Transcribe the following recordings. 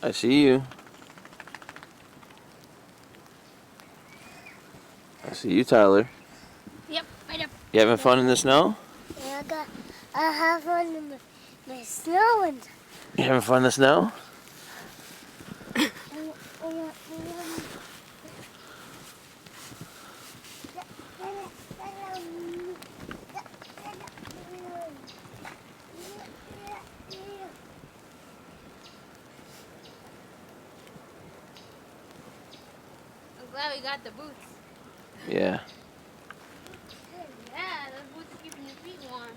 I see you. I see you, Tyler. Yep, right up. You having fun in the snow? Yeah, I have fun in my snow and You having fun in the snow? I'm glad we got the boots. Yeah. Yeah, those boots are keeping your feet warm.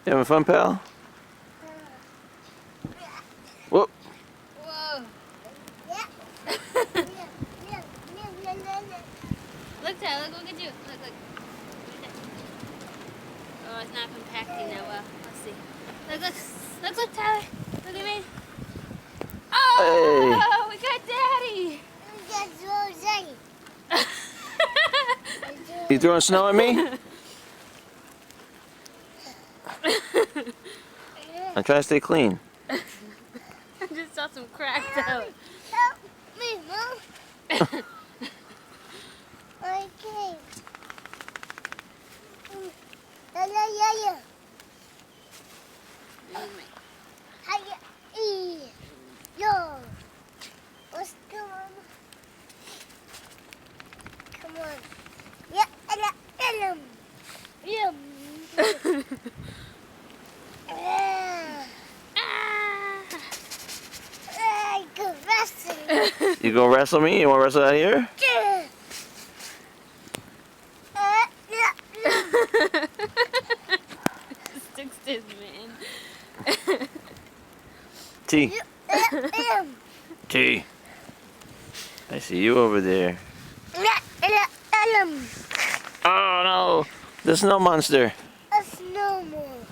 You having fun, pal? Whoop. Whoa. Look, Tyler, look at you. Look. Oh, it's not compacting that well. Let's see. Look, Tyler. Look at me. Oh, we got Daddy. You throwing snow at me? I'm trying to stay clean. I just saw some cracks out. Help me, Mom. I can't. Yeah. Hiya, yo. Let's go, Mom. Come on. Yeah, Yum. Go wrestling. You gonna wrestle me? You wanna wrestle out here? Sticks to his man. T. T. I see you over there. Oh no! The snow monster. A snowman.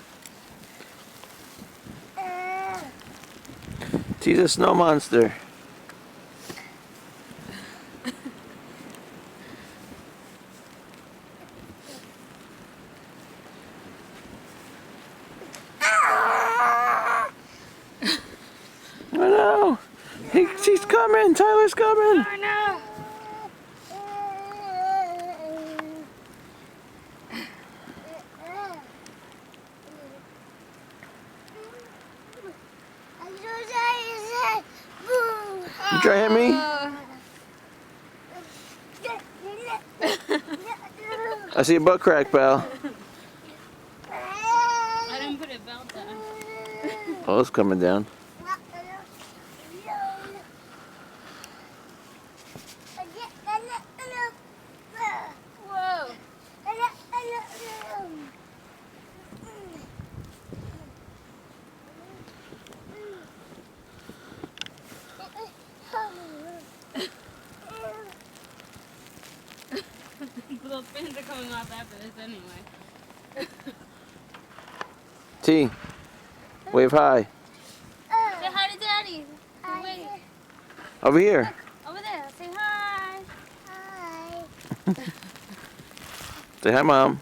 T's a snow monster. Oh no! She's coming! Tyler's coming! Oh no! You try to hit me? I see a butt crack, pal. I didn't put a belt on. Oh, it's coming down. Whoa! Those fins are coming off after this anyway. T, wave hi. Say hi to Daddy. Wait. Over here. Over there. Say hi. Hi. Say hi, Mom.